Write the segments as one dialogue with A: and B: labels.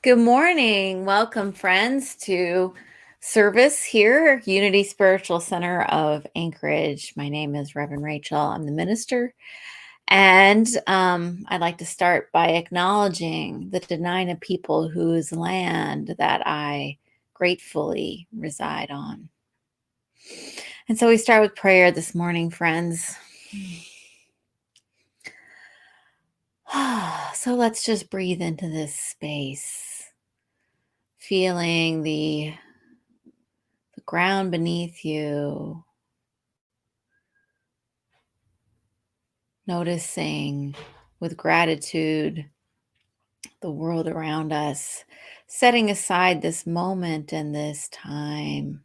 A: Good morning. Welcome, friends, to service here, Unity Spiritual Center of Anchorage. My name is Reverend Rachel. I'm the minister. And I'd like to start by acknowledging the Dena'ina people whose land that I gratefully reside on. And so we start with prayer this morning, friends. So let's just breathe into this space, feeling the ground beneath you, noticing with gratitude the world around us, setting aside this moment and this time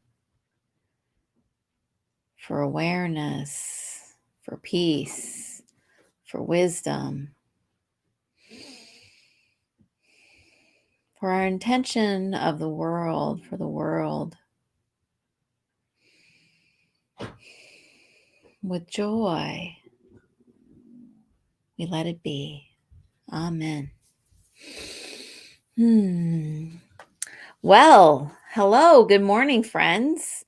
A: for awareness, for peace, for wisdom, for our intention of the world, for the world. With joy, we let it be. Amen. Well, hello, good morning, friends.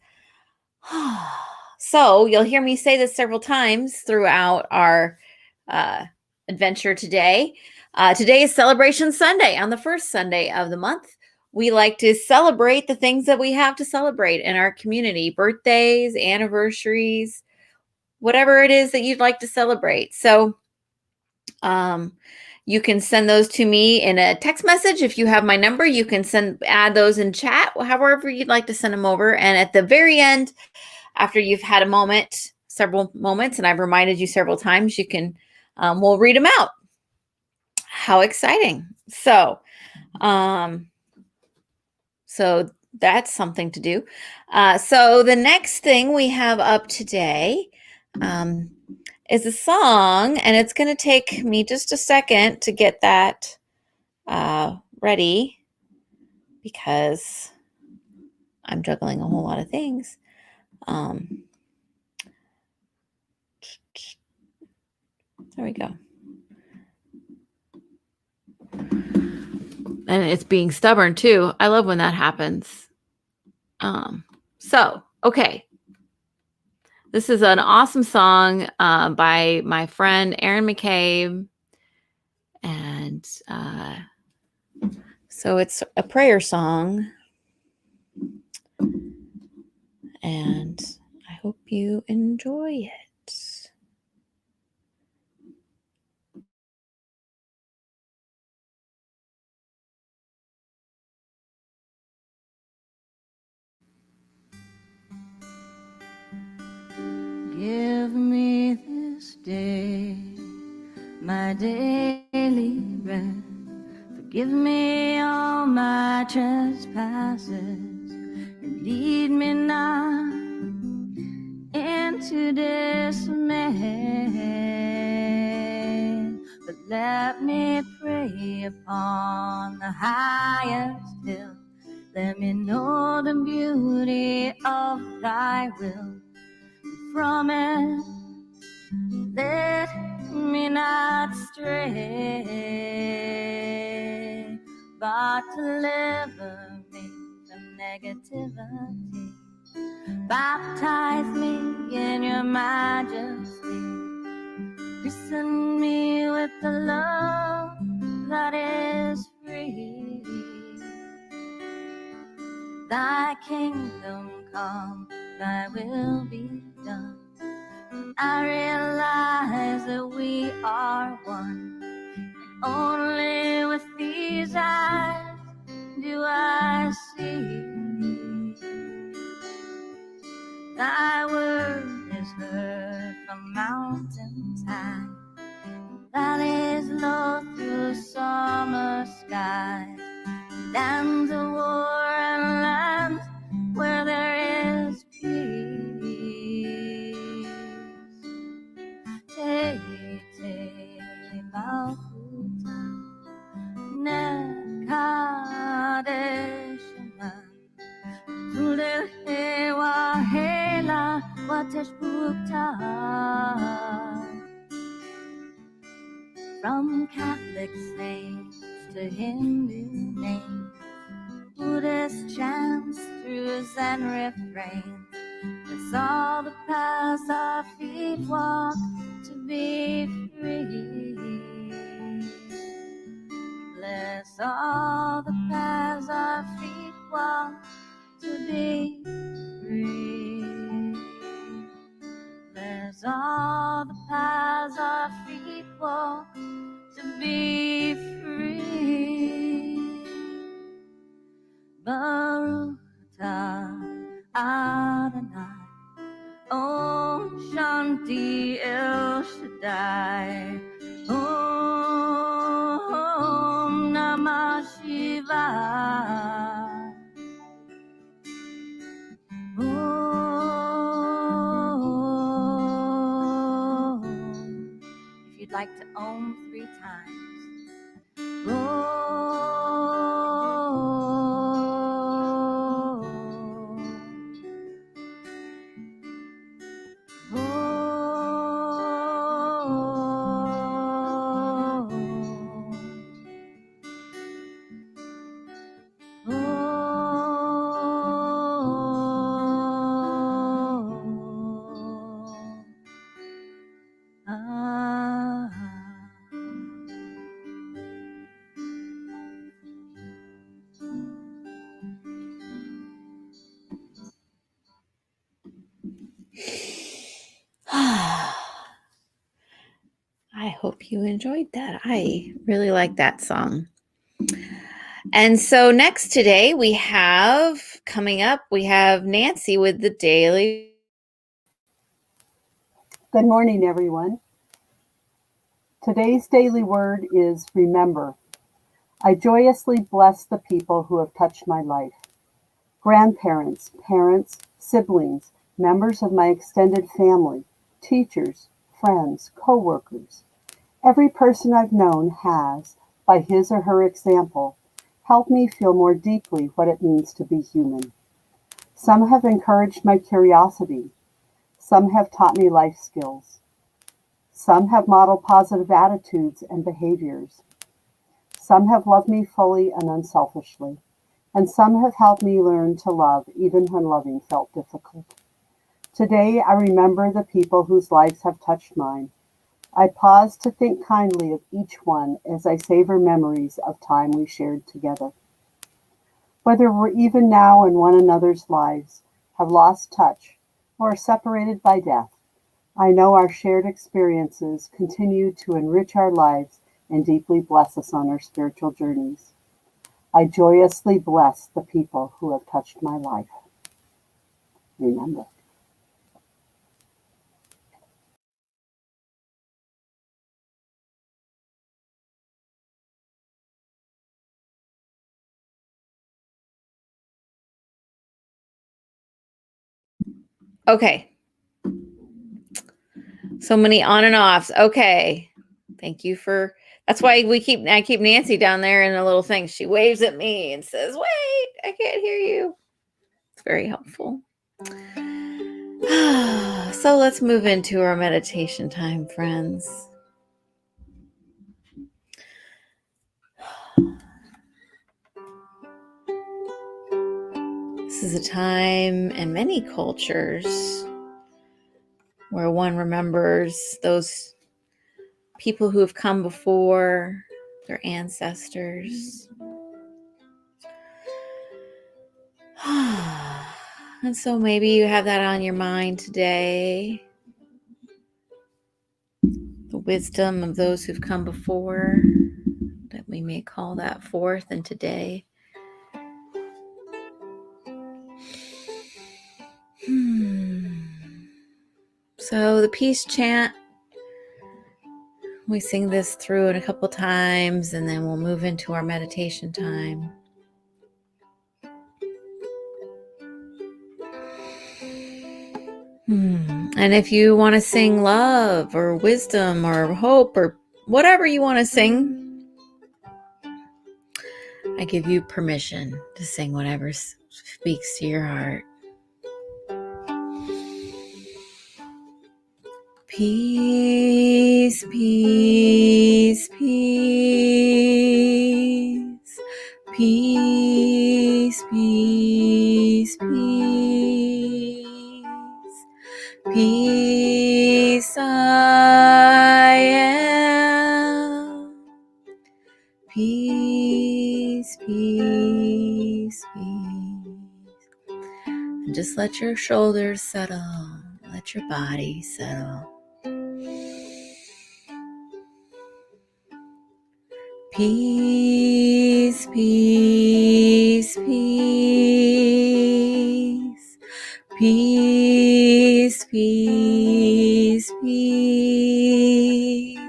A: So you'll hear me say this several times throughout our adventure today. Today is Celebration Sunday. On the first Sunday of the month, we like to celebrate the things that we have to celebrate in our community: birthdays, anniversaries, whatever it is that you'd like to celebrate. So you can send those to me in a text message. If you have my number, you can add those in chat, however you'd like to send them over. And at the very end, after you've had a moment, several moments, and I've reminded you several times, you can, we'll read them out. How exciting. So that's something to do. So the next thing we have up today is a song, and it's going to take me just a second to get that ready because I'm juggling a whole lot of things. There we go. And it's being stubborn too. I love when that happens. Okay. This is an awesome song by my friend Aaron McCabe. And so it's a prayer song. And I hope you enjoy it.
B: Give me this day my daily bread. Forgive me all my trespasses, and lead me not into dismay, but let me pray upon the highest hill. Let me know the beauty of thy will. From it, let me not stray, but deliver me from negativity. Baptize me in your majesty. Christen me with the love that is free. Thy kingdom come, thy will be done. I realize that we are one, and only with these eyes do I see. Thy word is heard from mountains high, valleys low through summer skies, lands of war and lands where there is peace. Te Bakuta Nekadeshima Tulewa Hela Wateshbukta. From Catholic saints to Hindu names, Buddhist chants through Zen refrains. Bless all the paths our feet walk to be free. Bless all the paths our feet walk to be free. Bless all the paths our feet walk to be free. Baruch atah Adonai, Om Shanti El Shaddai, Om Namah Shivaya. Om. If you'd like to Om 3 times.
A: I hope you enjoyed that. I really like that song. And so next today we have Nancy with the daily.
C: Good morning, everyone. Today's daily word is remember. I joyously bless the people who have touched my life. Grandparents, parents, siblings, members of my extended family, teachers, friends, co-workers. Every person I've known has, by his or her example, helped me feel more deeply what it means to be human. Some have encouraged my curiosity. Some have taught me life skills. Some have modeled positive attitudes and behaviors. Some have loved me fully and unselfishly, and some have helped me learn to love even when loving felt difficult. Today, I remember the people whose lives have touched mine. I pause to think kindly of each one as I savor memories of time we shared together. Whether we're even now in one another's lives, have lost touch, or are separated by death, I know our shared experiences continue to enrich our lives and deeply bless us on our spiritual journeys. I joyously bless the people who have touched my life. Remember.
A: Okay. So many on and offs. Okay. Thank you for that's why I keep Nancy down there in a little thing. She waves at me and says, "Wait, I can't hear you." It's very helpful. So let's move into our meditation time, friends. This is a time in many cultures where one remembers those people who have come before, their ancestors. And so maybe you have that on your mind today. The wisdom of those who've come before, that we may call that forth in today. So the peace chant, we sing this through it a couple times and then we'll move into our meditation time. And if you want to sing love or wisdom or hope or whatever you want to sing, I give you permission to sing whatever speaks to your heart. Peace, peace, peace. am. Peace, peace, peace. And just let your shoulders settle. Let your body settle. Peace, peace, peace. Peace, peace, peace.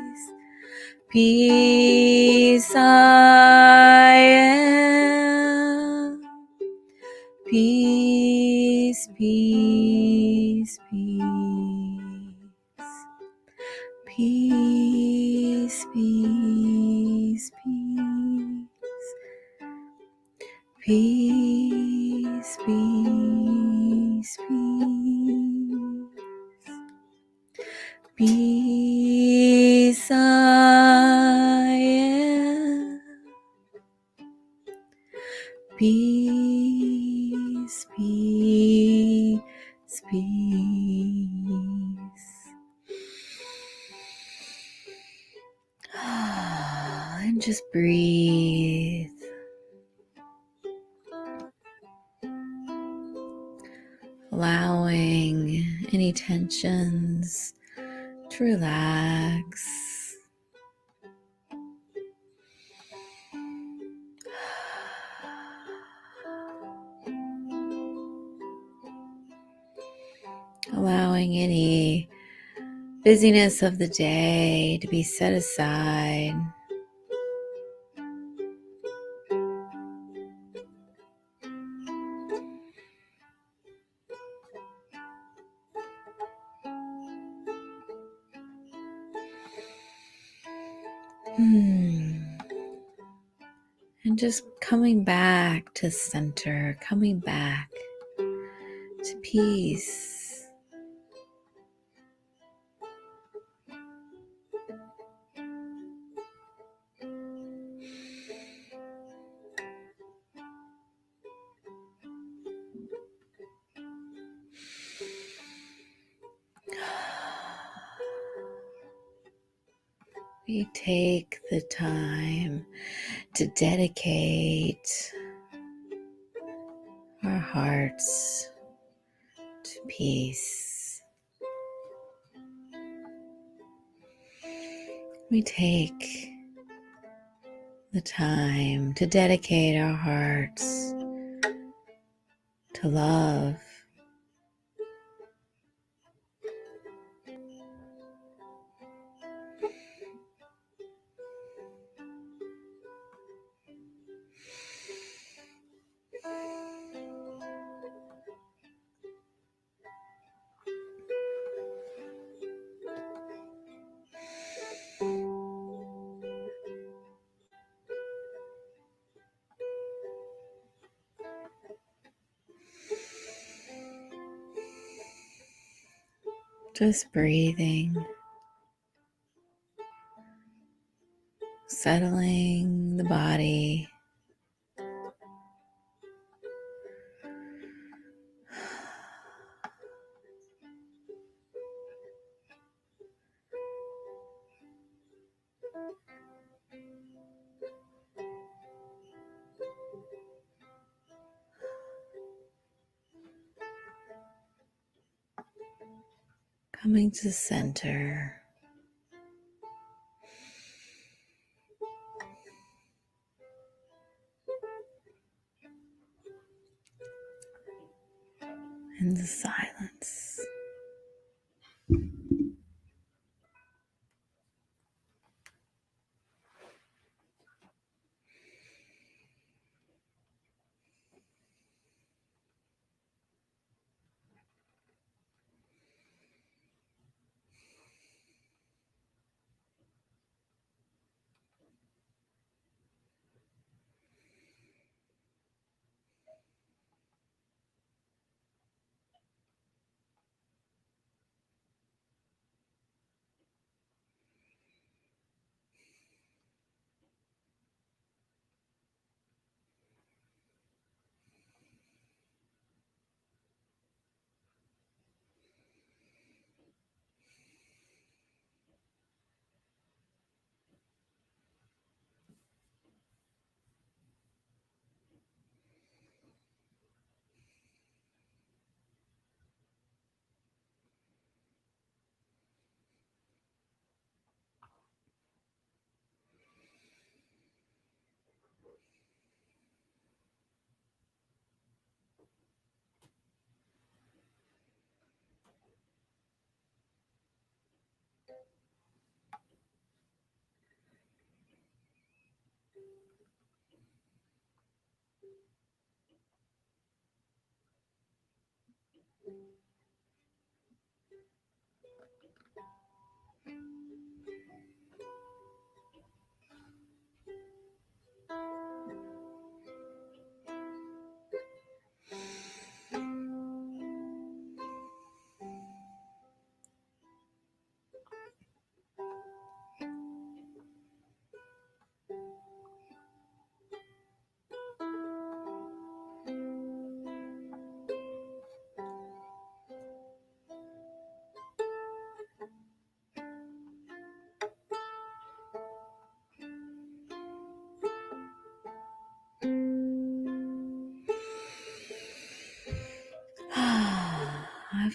A: Peace I am. Peace, peace, peace. Peace, peace, peace. Peace, peace, peace. Peace I am. Peace, peace, peace. And just breathe. Allowing any tensions to relax. Allowing any busyness of the day to be set aside. And just coming back to center, coming back to peace. We take the time to dedicate our hearts to peace. We take the time to dedicate our hearts to love. Just breathing, settling the body. Coming to center. In the silence.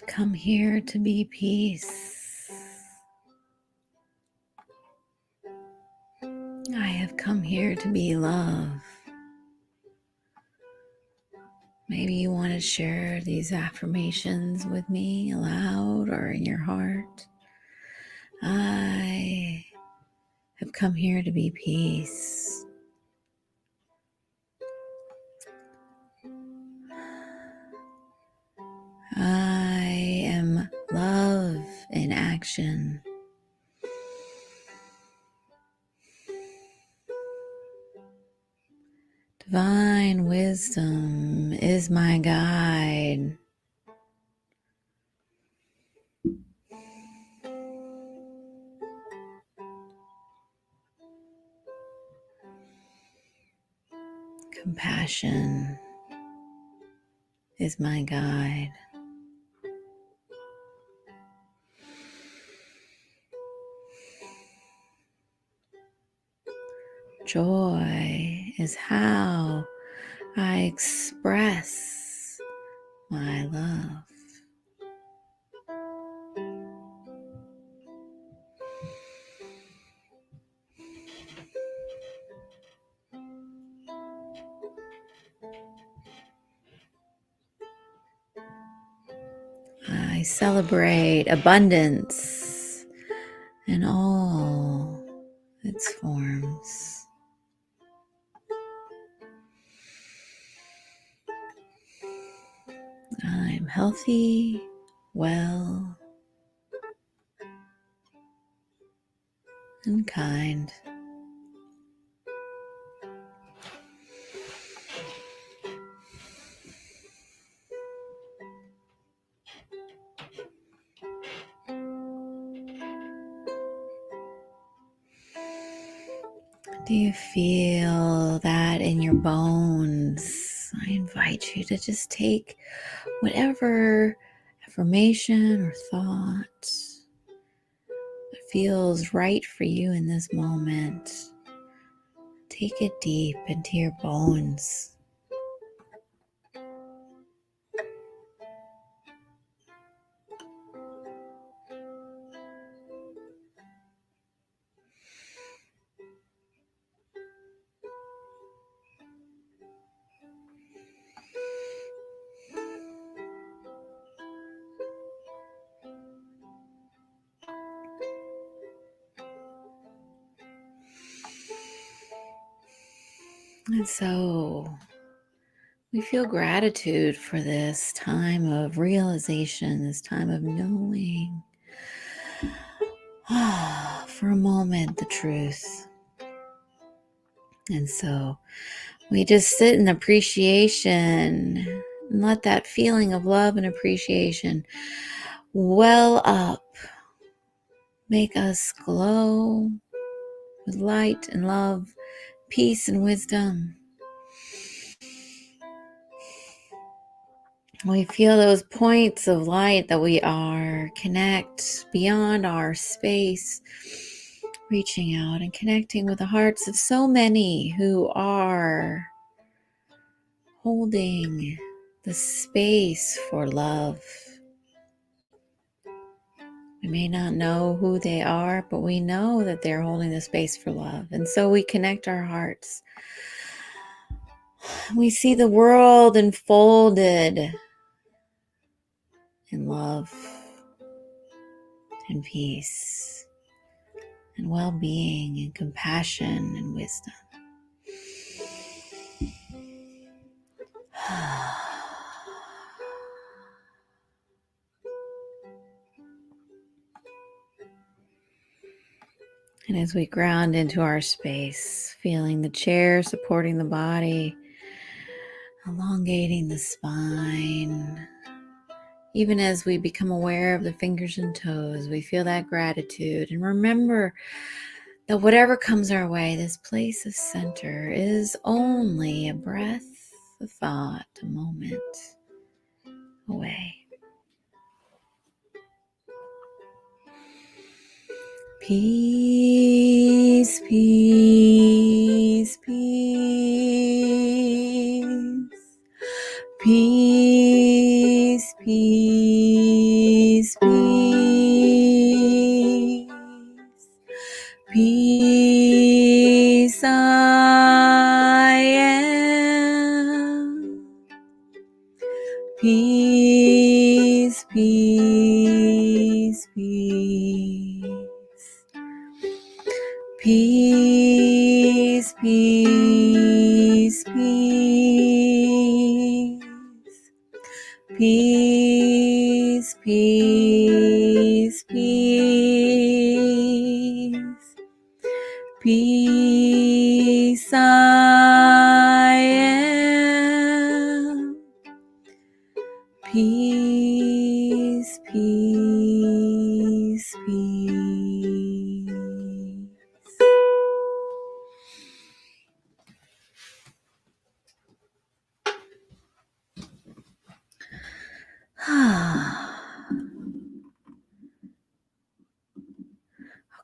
A: come here to be peace. I have come here to be love. Maybe you want to share these affirmations with me aloud or in your heart. I have come here to be peace. I am love in action. Divine wisdom is my guide. Compassion is my guide. Joy is how I express my love. I celebrate abundance in all its forms. I'm healthy, well, and kind. Do you feel that in your bones? I invite you to just take whatever affirmation or thought that feels right for you in this moment. Take it deep into your bones. And so we feel gratitude for this time of realization, this time of knowing for a moment the truth. And so we just sit in appreciation and let that feeling of love and appreciation well up, make us glow with light and love, peace and wisdom. We feel those points of light that we are, connect beyond our space, reaching out and connecting with the hearts of so many who are holding the space for love. We may not know who they are, but we know that they're holding the space for love. And so we connect our hearts. We see the world unfolded in love and peace and well-being and compassion and wisdom. And as we ground into our space, feeling the chair supporting the body, elongating the spine, even as we become aware of the fingers and toes, we feel that gratitude. And remember that whatever comes our way, this place of center is only a breath, a thought, a moment away. Peace, peace, peace. Peace, peace, Peace I am. Peace, peace, peace. Peace, peace, peace. Peace, peace, peace. Peace I am. Peace, peace, peace.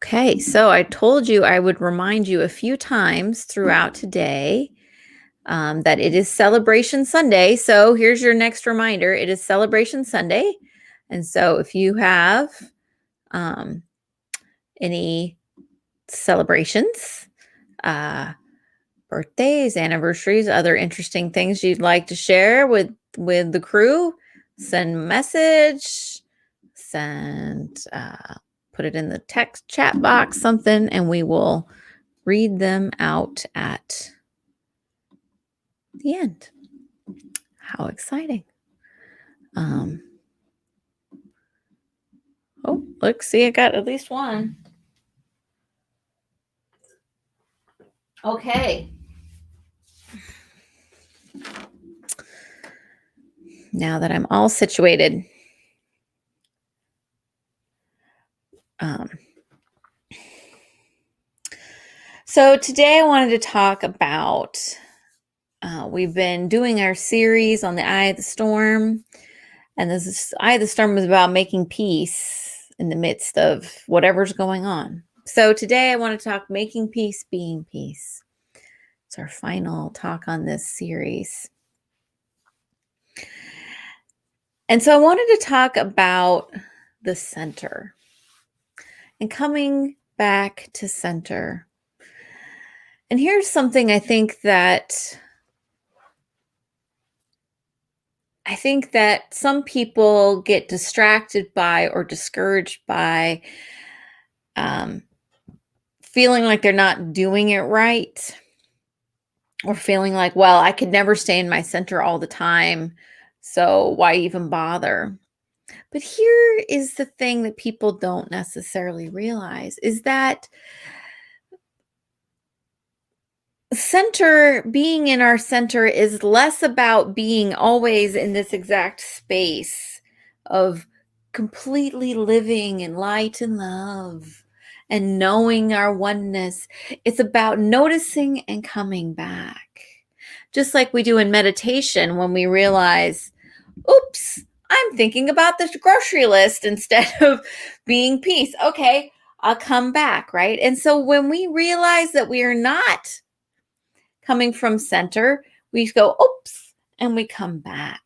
A: Okay, so I told you I would remind you a few times throughout today that it is Celebration Sunday. So here's your next reminder. It is Celebration Sunday. And so if you have any celebrations, birthdays, anniversaries, other interesting things you'd like to share with the crew, send a message, put it in the text chat box, something, and we will read them out at the end. How exciting. Oh, look, see, I got at least one. Okay. Now that I'm all situated. So today I wanted to talk about, we've been doing our series on the Eye of the Storm. And this Eye of the Storm was about making peace in the midst of whatever's going on. So today I want to talk making peace, being peace. It's our final talk on this series. And so I wanted to talk about the center and coming back to center. And here's something I think that some people get distracted by or discouraged by feeling like they're not doing it right, or feeling like, well, I could never stay in my center all the time, so why even bother? But here is the thing that people don't necessarily realize is that being in our center is less about being always in this exact space of completely living in light and love and knowing our oneness. It's about noticing and coming back. Just like we do in meditation when we realize, oops, I'm thinking about this grocery list instead of being peace. Okay, I'll come back, right? And so when we realize that we are not coming from center, we go, oops, and we come back.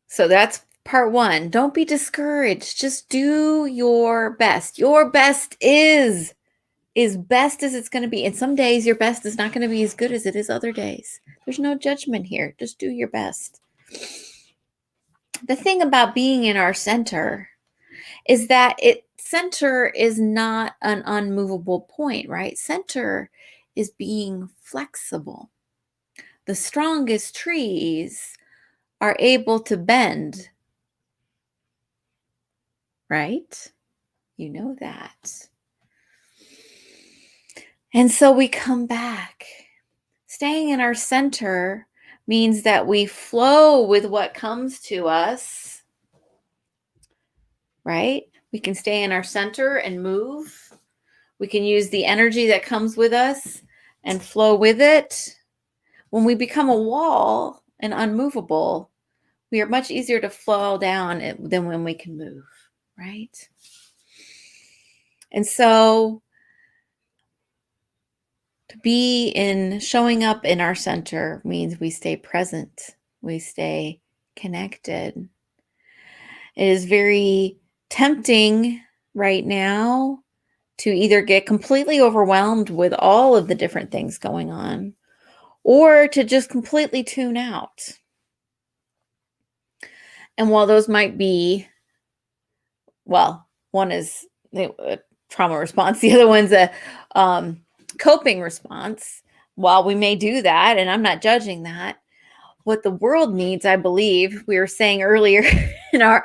A: So that's part one. Don't be discouraged. Just do your best. Your best is best as it's going to be. And some days your best is not going to be as good as it is other days. There's no judgment here. Just do your best. The thing about being in our center is that center is not an unmovable point, right? Center is being flexible. The strongest trees are able to bend, right? You know that. And so we come back. Staying in our center means that we flow with what comes to us, right? We can stay in our center and move. We can use the energy that comes with us and flow with it. When we become a wall and unmovable, we are much easier to fall down than when we can move, right? And so to be showing up in our center means we stay present, we stay connected. It is very tempting right now to either get completely overwhelmed with all of the different things going on or to just completely tune out. And while those might be, well, one is a trauma response, the other one's a coping response. While we may do that, and I'm not judging that, what the world needs, I believe, we were saying earlier in our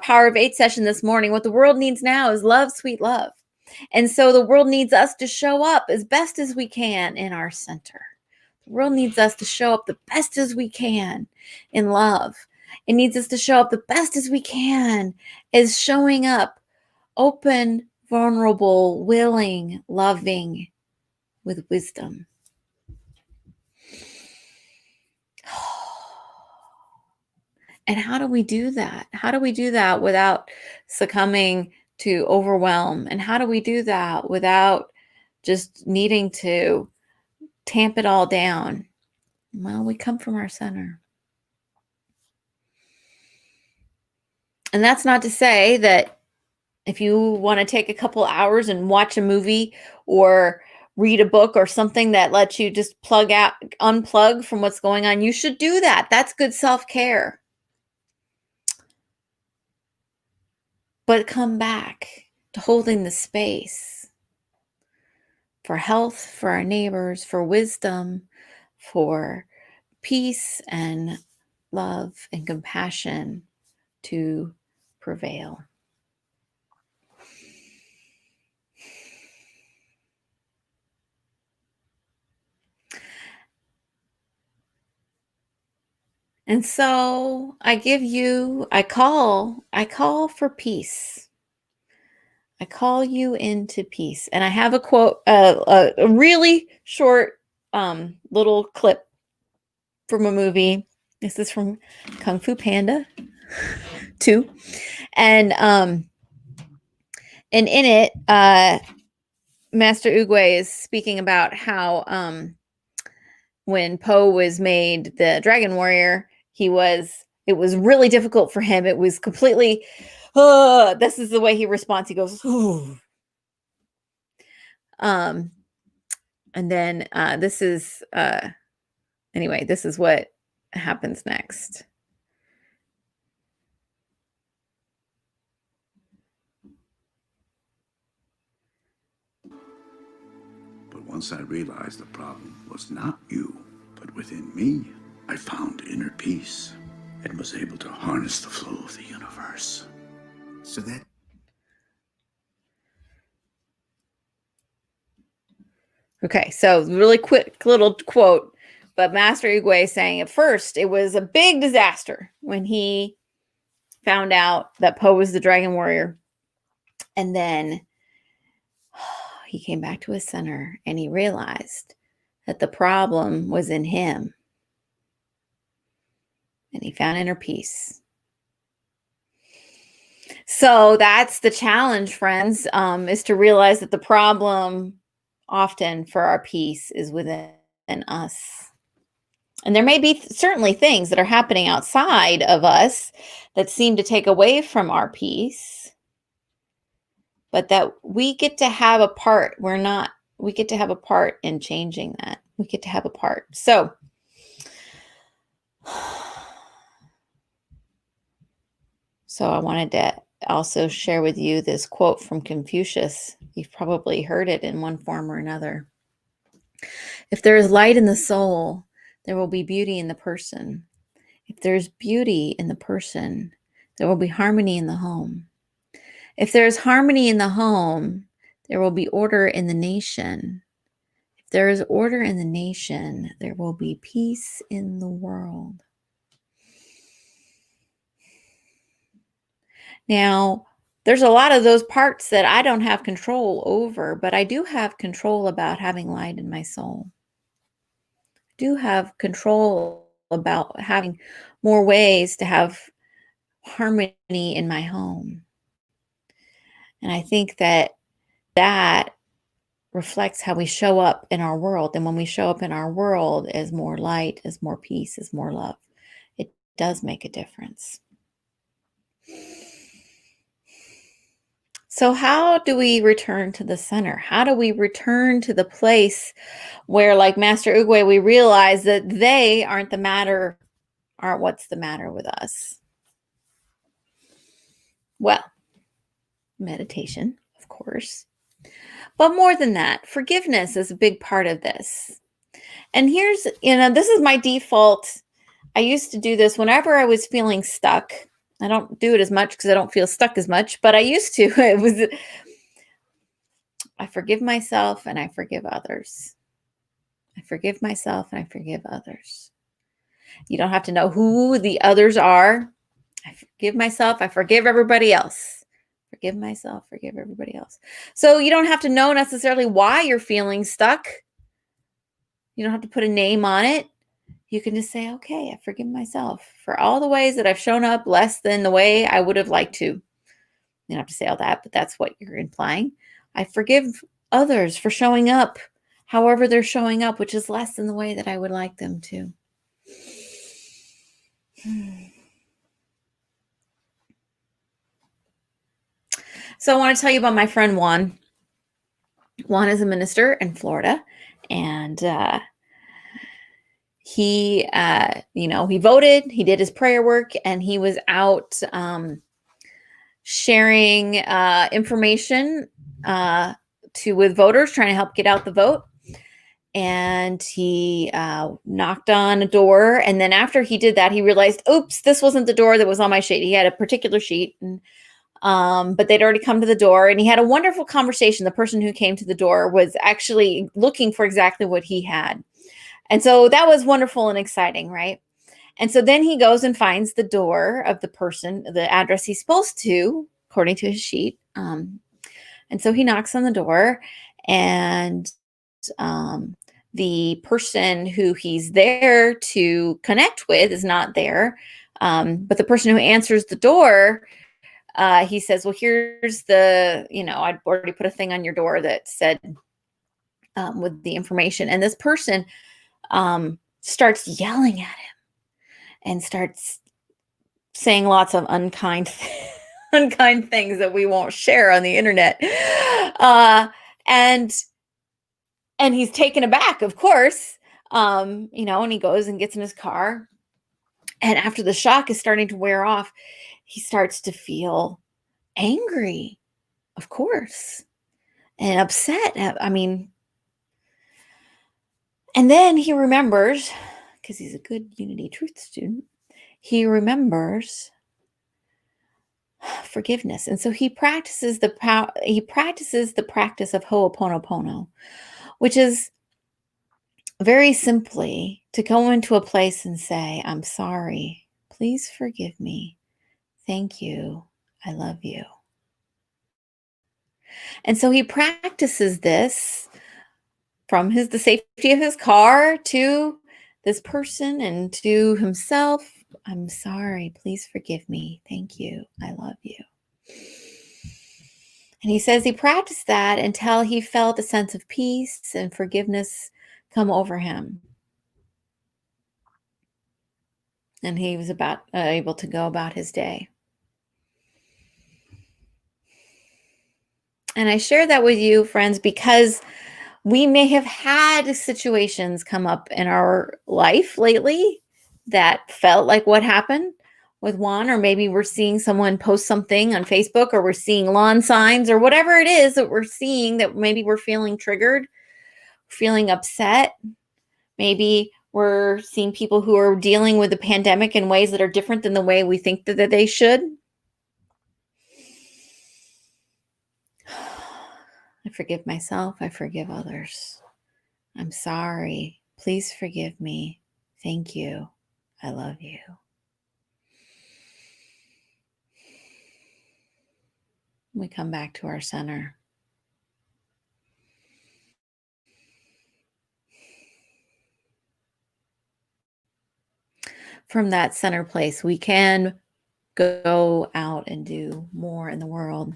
A: Power of 8 session this morning, what the world needs now is love, sweet love. And so the world needs us to show up as best as we can in our center. The world needs us to show up the best as we can in love. It needs us to show up the best as we can as showing up open, vulnerable, willing, loving, with wisdom. And how do we do that? How do we do that without succumbing to overwhelm? And how do we do that without just needing to tamp it all down? Well, we come from our center. And that's not to say that if you want to take a couple hours and watch a movie or read a book or something that lets you just unplug from what's going on, you should do that. That's good self-care. But come back to holding the space for health, for our neighbors, for wisdom, for peace and love and compassion to prevail. And so I call for peace. I call you into peace. And I have a quote, a really short little clip from a movie. This is from Kung Fu Panda 2. And in it, Master Oogway is speaking about how when Po was made the Dragon Warrior, it was really difficult for him. It was completely, this is the way he responds. He goes, ooh. And then this is what happens next.
D: But once I realized the problem was not you, but within me, I found inner peace and was able to harness the flow of the universe. So that...
A: Okay, so really quick little quote, but Master Oogway saying at first it was a big disaster when he found out that Po was the Dragon Warrior. And then he came back to his center and he realized that the problem was in him. And he found inner peace. So that's the challenge, friends, is to realize that the problem often for our peace is within us. And there may be certainly things that are happening outside of us that seem to take away from our peace, but that we get to have a part. We get to have a part in changing that. We get to have a part. So I wanted to also share with you this quote from Confucius. You've probably heard it in one form or another. If there is light in the soul, there will be beauty in the person. If there's beauty in the person, there will be harmony in the home. If there is harmony in the home, there will be order in the nation. If there is order in the nation, there will be peace in the world. Now, there's a lot of those parts that I don't have control over, but I do have control about having light in my soul. I do have control about having more ways to have harmony in my home. And I think that reflects how we show up in our world. And when we show up in our world as more light, as more peace, as more love, it does make a difference. So how do we return to the center? How do we return to the place where, like Master Oogway, we realize that they aren't what's the matter with us? Well, meditation, of course. But more than that, forgiveness is a big part of this. And here's, this is my default. I used to do this whenever I was feeling stuck. I don't do it as much because I don't feel stuck as much, but I used to. I forgive myself and I forgive others. I forgive myself and I forgive others. You don't have to know who the others are. I forgive myself. I forgive everybody else. Forgive myself, forgive everybody else. So you don't have to know necessarily why you're feeling stuck. You don't have to put a name on it. You can just say, okay, I forgive myself for all the ways that I've shown up less than the way I would have liked to. You don't have to say all that, but that's what you're implying. I forgive others for showing up however they're showing up, which is less than the way that I would like them to. So I want to tell you about my friend Juan. Juan is a minister in Florida, and he voted, he did his prayer work, and he was out sharing information with voters, trying to help get out the vote. And he knocked on a door, and then after he did that, he realized, oops, this wasn't the door that was on my sheet. He had a particular sheet, and but they'd already come to the door, and he had a wonderful conversation. The person who came to the door was actually looking for exactly what he had. And so that was wonderful and exciting, right? And so then he goes and finds the door of the person, the address he's supposed to, according to his sheet. And so he knocks on the door, and the person who he's there to connect with is not there. But the person who answers the door, he says, well, here's I'd already put a thing on your door that said with the information. And this person starts yelling at him and starts saying lots of unkind things that we won't share on the internet. And he's taken aback, of course, and he goes and gets in his car. And after the shock is starting to wear off, he starts to feel angry, of course, and upset. And then he remembers, because he's a good Unity Truth student, he remembers forgiveness. And so he practices the practice of Ho'oponopono, which is very simply to go into a place and say, I'm sorry, please forgive me. Thank you. I love you. And so he practices this from the safety of his car to this person and to himself. I'm sorry, please forgive me. Thank you. I love you. And he says he practiced that until he felt a sense of peace and forgiveness come over him. And he was able to go about his day. And I share that with you, friends, because we may have had situations come up in our life lately that felt like what happened with Juan, or maybe we're seeing someone post something on Facebook, or we're seeing lawn signs, or whatever it is that we're seeing that maybe we're feeling triggered, feeling upset. Maybe we're seeing people who are dealing with the pandemic in ways that are different than the way we think that they should. I forgive myself. I forgive others. I'm sorry. Please forgive me. Thank you. I love you. We come back to our center. From that center place, we can go out and do more in the world.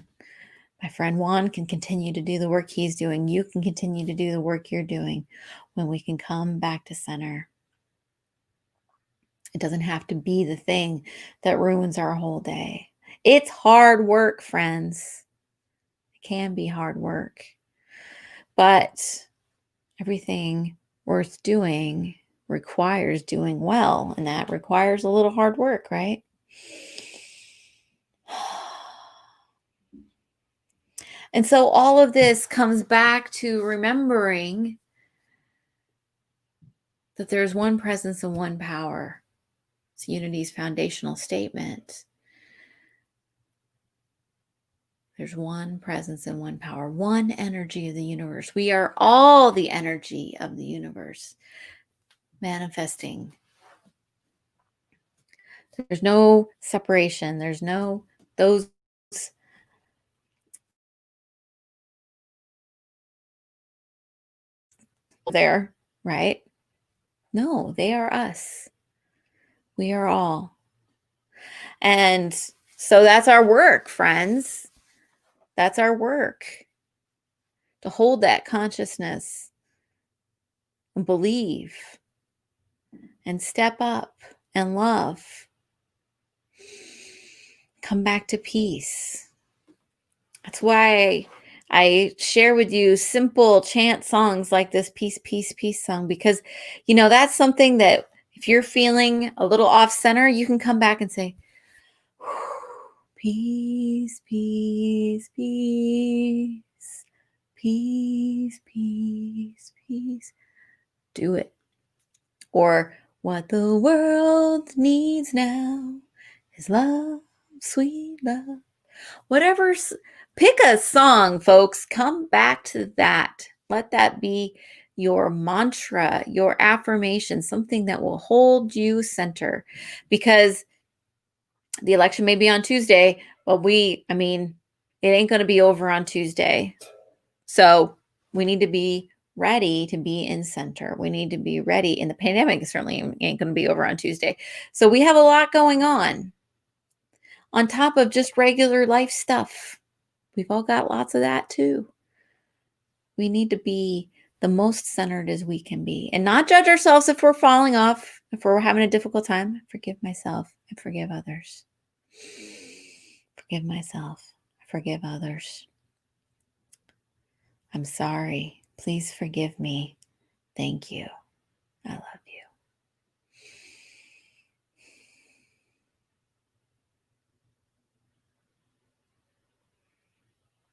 A: My friend Juan can continue to do the work he's doing. You can continue to do the work you're doing when we can come back to center. It doesn't have to be the thing that ruins our whole day. It's hard work, friends. can be hard work. But everything worth doing requires doing well, and that requires a little hard work, right? And so all of this comes back to remembering that there's one presence and one power. It's Unity's foundational statement. There's one presence and one power, one energy of the universe. We are all the energy of the universe manifesting. There's no separation. There's no those there, right? No, they are us. We are all. And so that's our work, friends. That's our work. To hold that consciousness and believe and step up and love. Come back to peace. That's why I share with you simple chant songs like this peace, peace, peace song, because, you know, that's something that if you're feeling a little off center, you can come back and say, peace, peace, peace, peace, peace, peace. Do it. Or what the world needs now is love, sweet love. Whatever's, pick a song, folks. Come back to that. Let that be your mantra, your affirmation, something that will hold you center. Because the election may be on Tuesday, but it ain't going to be over on Tuesday. So we need to be ready to be in center. We need to be ready. And the pandemic certainly ain't going to be over on Tuesday. So we have a lot going on top of just regular life stuff. We've all got lots of that too. We need to be the most centered as we can be and not judge ourselves if we're falling off, if we're having a difficult time. Forgive myself and forgive others. Forgive myself. Forgive others. I'm sorry. Please forgive me. Thank you. I love you.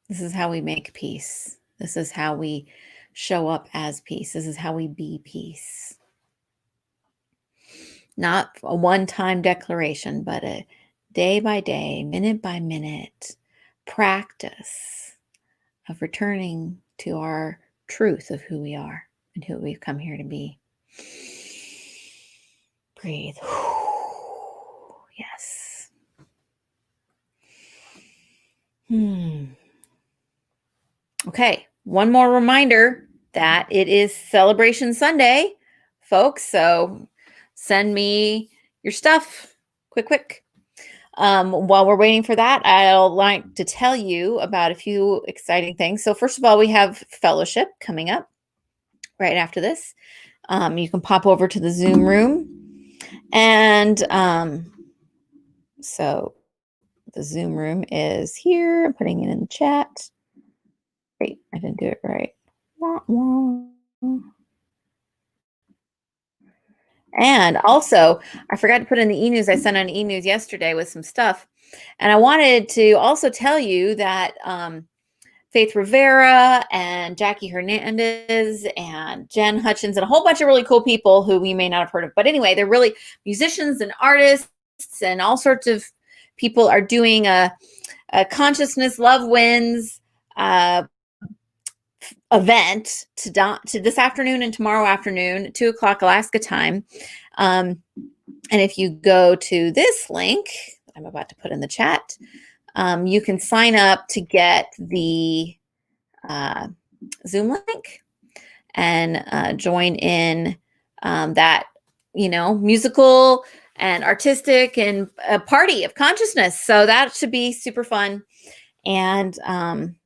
A: This is how we make peace. This is how we show up as peace. This is how we be peace. Not a one-time declaration, but a day by day, minute by minute practice of returning to our truth of who we are and who we've come here to be. Breathe. Yes. Okay, one more reminder that it is Celebration Sunday, folks. So send me your stuff quick. While we're waiting for that, I'll like to tell you about a few exciting things. So first of all, we have fellowship coming up right after this. You can pop over to the Zoom room. And so the Zoom room is here. I'm putting it in the chat. Wait, I didn't do it right. And also, I forgot to put in the e-news. I sent an e-news yesterday with some stuff. And I wanted to also tell you that Faith Rivera and Jackie Hernandez and Jen Hutchins and a whole bunch of really cool people who we may not have heard of. But anyway, they're really musicians and artists and all sorts of people are doing a Consciousness Love Wins event to this afternoon and tomorrow afternoon, 2:00 Alaska time. And if you go to this link that I'm about to put in the chat, you can sign up to get the Zoom link and join in that, musical and artistic and a party of consciousness. So that should be super fun. And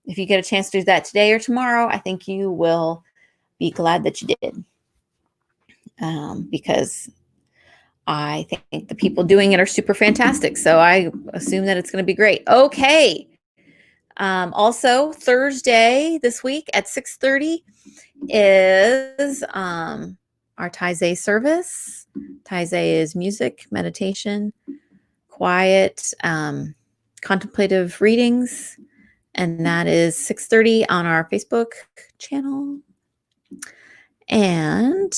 A: if you get a chance to do that today or tomorrow, I think you will be glad that you did. Because I think the people doing it are super fantastic. So I assume that it's going to be great. Okay. Also, Thursday this week at 6:30 is our Taizé service. Taizé is music, meditation, quiet, contemplative readings, and that is 6:30 on our Facebook channel. And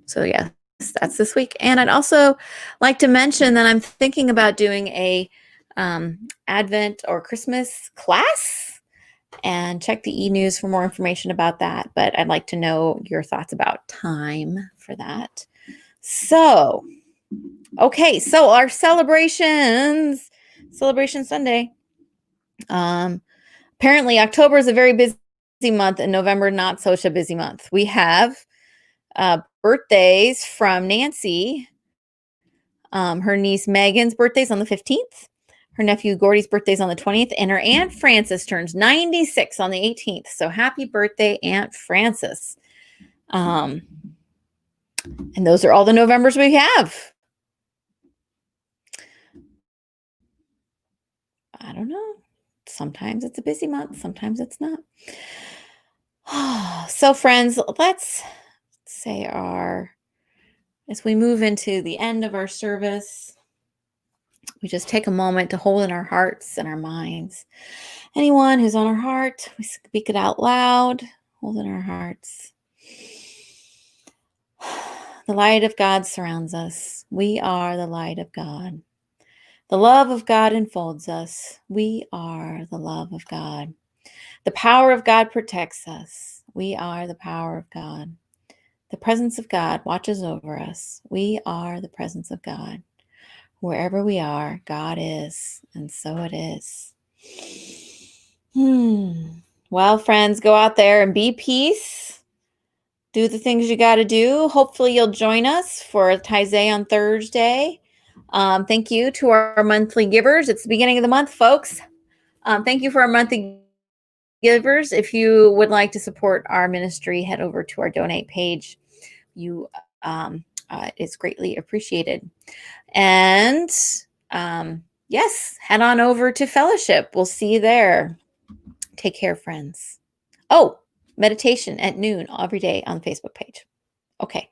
A: so yeah, that's this week. And I'd also like to mention that I'm thinking about doing a Advent or Christmas class, and check the e-news for more information about that. But I'd like to know your thoughts about time for that. So, okay, so our Celebration Sunday. Apparently October is a very busy month and November not such a busy month. We have birthdays from Nancy. Her niece Megan's birthday's on the 15th. Her nephew Gordy's birthday's on the 20th. And her Aunt Frances turns 96 on the 18th. So happy birthday, Aunt Frances. And those are all the Novembers we have. I don't know. Sometimes it's a busy month. Sometimes it's not. So friends, let's say as we move into the end of our service, we just take a moment to hold in our hearts and our minds. Anyone who's on our heart, we speak it out loud, hold in our hearts. The light of God surrounds us. We are the light of God. The love of God enfolds us. We are the love of God. The power of God protects us. We are the power of God. The presence of God watches over us. We are the presence of God. Wherever we are, God is, and so it is. Well, friends, go out there and be peace. Do the things you got to do. Hopefully you'll join us for Taizé on Thursday. Thank you to our monthly givers. It's the beginning of the month, folks. Thank you for our monthly givers. If you would like to support our ministry, head over to our donate page. It's greatly appreciated. And yes, head on over to Fellowship. We'll see you there. Take care, friends. Oh, meditation at noon every day on the Facebook page. Okay.